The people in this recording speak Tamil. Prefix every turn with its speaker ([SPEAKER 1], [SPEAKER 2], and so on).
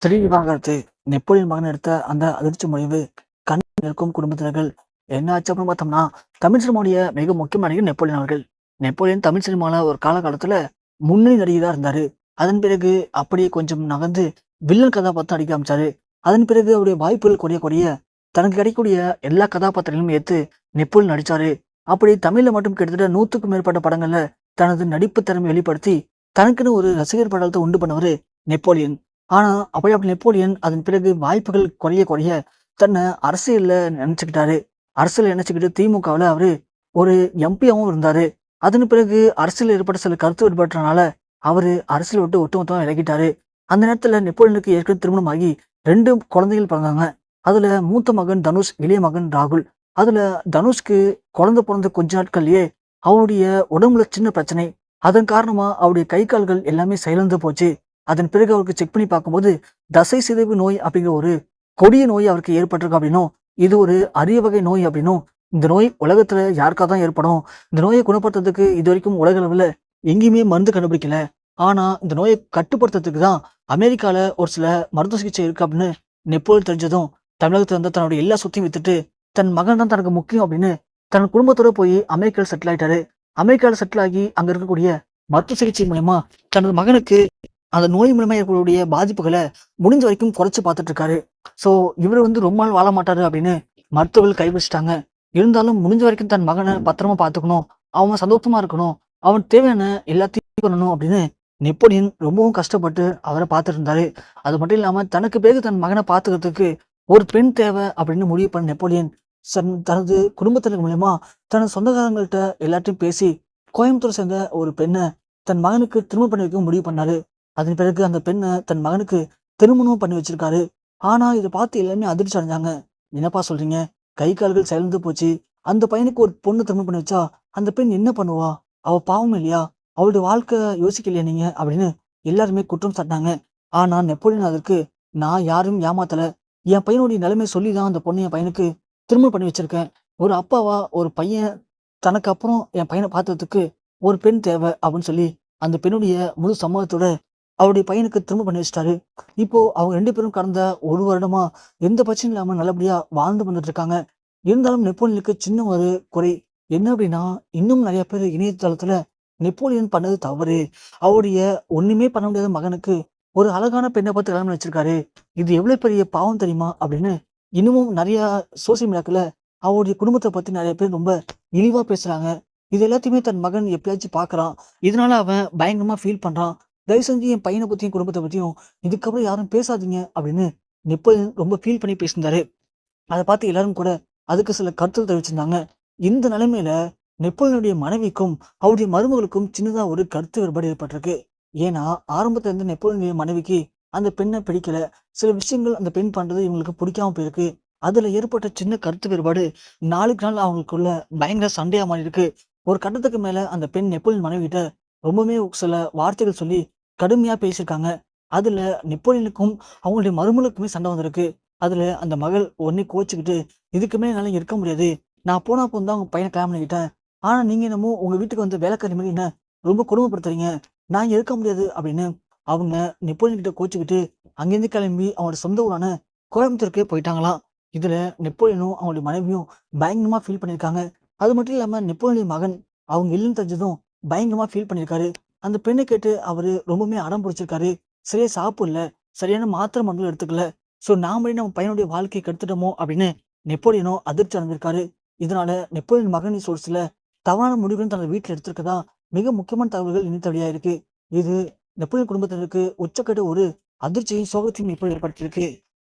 [SPEAKER 1] திடீர் விவாகரத்து. நெப்போலியன் மகன் எடுத்த அந்த அதிர்ச்சி முடிவு கண் நிற்கும் குடும்பத்தினர்கள். என்ன ஆச்சு அப்படின்னு பார்த்தோம்னா, தமிழ் சினிமாவுடைய மிக முக்கியமான நடிகர் நெப்போலியன் அவர்கள். நெப்போலியன் தமிழ் சினிமால ஒரு காலகட்டத்துல முன்னணி நடிகரா இருந்தாரு. அதன் பிறகு அப்படியே கொஞ்சம் நகர்ந்து வில்லன் கதாபாத்திரம் நடிக்க ஆரம்பிச்சாரு. அதன் பிறகு அவருடைய வாய்ப்புகள் குறைய குறைய தனக்கு கிடைக்கக்கூடிய எல்லா கதாபாத்திரங்களையும் ஏத்து நெப்போலியன் நடிச்சாரு. அப்படி தமிழ்ல மட்டும் கிட்டத்தட்ட 100க்கும் மேற்பட்ட படங்கள்ல தனது நடிப்பு திறமை வெளிப்படுத்தி தனக்குன்னு ஒரு ரசிகர் படலத்தை உண்டு பண்ணவரு நெப்போலியன். ஆனா, அப்படி நெப்போலியன் அதன் பிறகு வாய்ப்புகள் குறைய குறைய தன்ன அரசியல்ல நெனச்சுக்கிட்டாரு. அரசியல்ல நெனச்சுக்கிட்டு திமுகவுல அவரு ஒரு எம்பியாவும் இருந்தாரு. அதன் பிறகு அரசியல்ல ஏற்பட்ட சில கருத்து வேறுபாட்டுனால அவரு அரசியல விட்டு ஒட்டுமொத்தமா விலகிட்டாரு. அந்த நேரத்துல நெப்போலியனுக்கு ஏற்கனவே திருமணமாகி 2 குழந்தைகள் பிறந்தாங்க. அதுல மூத்த மகன் தனுஷ், இளைய மகன் ராகுல். அதுல தனுஷ்க்கு குழந்தை பிறந்த கொஞ்ச நாட்கள்லயே அவருடைய உடம்புல சின்ன பிரச்சனை. அதன் காரணமா அவருடைய கை, கால்கள் எல்லாமே செயலிழந்து போச்சு. அதன் பிறகு அவருக்கு செக் பண்ணி பார்க்கும்போது, தசை சிதைவு நோய் அப்படிங்கிற ஒரு கொடிய நோய் அவருக்கு ஏற்பட்டிருக்கு அப்படின்னும், இது ஒரு அரிய வகை நோய் அப்படின்னும், இந்த நோய் உலகத்துல யாருக்கா தான் ஏற்படும். இந்த நோயை குணப்படுத்துறதுக்கு இதுவரைக்கும் உலக அளவுல எங்கேயுமே மருந்து கண்டுபிடிக்கல. ஆனா, இந்த நோயை கட்டுப்படுத்துறதுக்கு தான் அமெரிக்கால ஒரு சில மருத்துவ சிகிச்சை இருக்கு அப்படின்னு நெப்போலியன் தெரிஞ்சதும், தமிழகத்துல இருந்த தன்னுடைய எல்லா சொத்தையும் வித்துட்டு, தன் மகன் தான் தனக்கு முக்கியம் அப்படின்னு தன் குடும்பத்தோட போய் அமெரிக்கால செட்டில் ஆயிட்டாரு. அமெரிக்கால செட்டில் ஆகி அங்க இருக்கக்கூடிய மருத்துவ சிகிச்சை மூலியமா தனது மகனுக்கு அந்த நோய் மூலமா ஏற்படக்கூடிய பாதிப்புகள முடிஞ்ச வரைக்கும் குறைச்சு பார்த்துட்டு இருக்காரு. ஸோ இவரு ரொம்ப நாள் வாழ மாட்டாரு அப்படின்னு மருத்துவர்கள் கைவிரிச்சுட்டாங்க. இருந்தாலும் முடிஞ்ச வரைக்கும் தன் மகன பத்திரமா பார்த்துக்கணும். அவன் சந்தோஷமா இருக்கணும். அவன் தேவையான எல்லாத்தையும் பண்ணணும் அப்படின்னு நெப்போலியன் ரொம்பவும் கஷ்டப்பட்டு அவர பார்த்துட்டு இருந்தாரு. அது மட்டும் இல்லாம தனக்கு பிறகு தன் மகன பார்த்துக்கிறதுக்கு ஒரு பெண் தேவை அப்படின்னு முடிவு பண்ண நெப்போலியன் தனது குடும்பத்தினர் மூலியமா தனது சொந்தக்காரங்கள்ட்ட எல்லார்ட்டயும் பேசி கோயம்புத்தூரை சேர்ந்த ஒரு பெண்ண தன் மகனுக்கு திருமணம் பண்ணி வைக்க முடிவு பண்ணாரு. அதன் பிறகு அந்த பெண்ண தன் மகனுக்கு திருமணமும் பண்ணி வச்சிருக்காரு. ஆனா இத பார்த்து எல்லாருமே அதிர்ச்சி அடைஞ்சாங்க. "என்னப்பா சொல்றீங்க? கை, கால்கள் செயலிழந்து போச்சு. அந்த பையனுக்கு ஒரு பொண்ணு திருமணம் பண்ணி வச்சா, அந்த பெண் என்ன பண்ணுவா? அவ பாவம் இல்லையா? அவளுடைய வாழ்க்கை யோசிக்கலையா நீங்க?" அப்படின்னு எல்லாருமே குற்றம் சாட்டினாங்க. ஆனா நெப்போலியன் அதற்கு, "நான் யாரையும் ஏமாத்தல. என் பையனுடைய நிலைமைய சொல்லி தான் அந்த பொண்ணு என் பையனுக்கு திருமணம் பண்ணி வச்சிருக்கேன். ஒரு அப்பாவா ஒரு பையன் தனக்கு அப்புறம் என் பையன பார்த்துக்கிறதுக்கு ஒரு பெண் தேவை." அப்படின்னு சொல்லி அந்த பெண்ணுடைய முழு சம்மதத்தோட அவருடைய பையனுக்கு திரும்ப பண்ணி வச்சுட்டாரு. இப்போ அவங்க 2 பேரும் கடந்த 1 வருடமா எந்த பிரச்சனையும் இல்லாம நல்லபடியா வாழ்ந்து வந்துட்டு இருக்காங்க. இருந்தாலும் நெப்போலியனுக்கு சின்ன ஒரு குறை. என்ன அப்படின்னா, இன்னும் நெறைய பேர் இணையதளத்துல நெப்போலியன் பண்ணது தவறு. அவருடைய ஒண்ணுமே பண்ண முடியாத மகனுக்கு ஒரு அழகான பெண்ண பார்த்து கல்யாணம் பண்ணி வச்சிருக்காரு. இது எவ்வளவு பெரிய பாவம் தெரியுமா? அப்படின்னு இன்னமும் நெறைய சோசியல் மீடியாக்கள்ல அவருடைய குடும்பத்த பத்தி நெறைய பேர் ரொம்ப இழிவா பேசுறாங்க. இது எல்லாத்தையுமே தன் மகன் எப்பயாச்சும் பார்க்குறான். இதனால அவன் பயங்கரமா ஃபீல் பண்றான். தயவு செஞ்சு என் பையன பத்தியும், குடும்பத்த பத்தியும் இதுக்கப்புறம் யாரும் பேசாதீங்க அப்படின்னு நெப்போலியன் ரொம்ப ஃபீல் பண்ணி பேசியிருந்தாரு. அத பார்த்து எல்லாரும் கூட அதுக்கு சில கருத்துக்கள் தெரிவிச்சிருந்தாங்க. இந்த நிலைமையில நெப்போலியனுடைய மனைவிக்கும், அவருடைய மருமகளுக்கும் சின்னதா ஒரு கருத்து வேறுபாடு ஏற்பட்டிருக்கு. ஏன்னா, ஆரம்பத்துல இருந்து நெப்போலியனுடைய மனைவிக்கு அந்த பெண்ண பிடிக்கல. சில விஷயங்கள் அந்த பெண் பண்றது இவங்களுக்கு பிடிக்காம போயிருக்கு. அதுல ஏற்பட்ட சின்ன கருத்து வேறுபாடு நாளுக்கு நாள் அவங்களுக்குள்ள பயங்கர சண்டையா மாறியிருக்கு. ஒரு கட்டத்துக்கு மேல அந்த பெண் நெப்போலியன் மனைவிகிட்ட ரொம்பவுமே சில வார்த்தைகள் சொல்லி கடுமையா பேசியிருக்காங்க. அதுல நெப்போலியனுக்கும் அவங்களுடைய மருமகளுக்குமே சண்டை வந்திருக்கு. அதுல அந்த மகள் உடனே கோச்சுக்கிட்டு, "இதுக்கு மேல என்னால இங்க இருக்க முடியாது. நான் போனா போதும் தான் உங்க பையன கல்யாணம் பண்ணிக்கிட்டேன். ஆனா நீங்க என்னமோ உங்க வீட்டுக்கு வந்து வேலைக்காரி மாரி என்ன ரொம்ப கொடுமைப்படுத்துறீங்க. நான் இங்க இருக்க முடியாது." அப்படின்னு அவங்க நெப்போலியன் கிட்ட கோச்சுக்கிட்டு அங்கேருந்து கிளம்பி அவங்களோட சொந்த ஊரான கோயம்புத்தூருக்கே போயிட்டாங்களாம். இதுல நெப்போலியனும் அவங்களுடைய மனைவியும் பயங்கரமா ஃபீல் பண்ணியிருக்காங்க. அது மட்டும் இல்லாம நெப்போலியனுடைய மகன் அவங்க இல்லன்னு தெரிஞ்சதும் பயங்கரமா ஃபீல் பண்ணியிருக்காரு. அந்த பெண்ண கேட்டு அவரு ரொம்பவுமே அடம் பிடிச்சிருக்காரு. சரியா சாப்பிடல. சரியான மாத்திரை மருந்தும் எடுத்துக்கல. ஸோ நாமளே நம்ம பையனுடைய வாழ்க்கைய கெடுத்துட்டோமோ அப்படின்னு நெப்போலியனும் அதிர்ச்சி அடைஞ்சிருக்காரு. இதனால நெப்போலியன் மகன் ஒரு சில தவறான முடிவுகளும் தனது வீட்ல எடுத்திருக்கதா மிக முக்கியமான தகவல்கள் இணையத்த வெளியா இருக்கு. இது நெப்போலியன் குடும்பத்தினருக்கு உச்சக்கட்ட ஒரு அதிர்ச்சியும், சோகத்தையும் இப்ப ஏற்படுத்தியிருக்கு.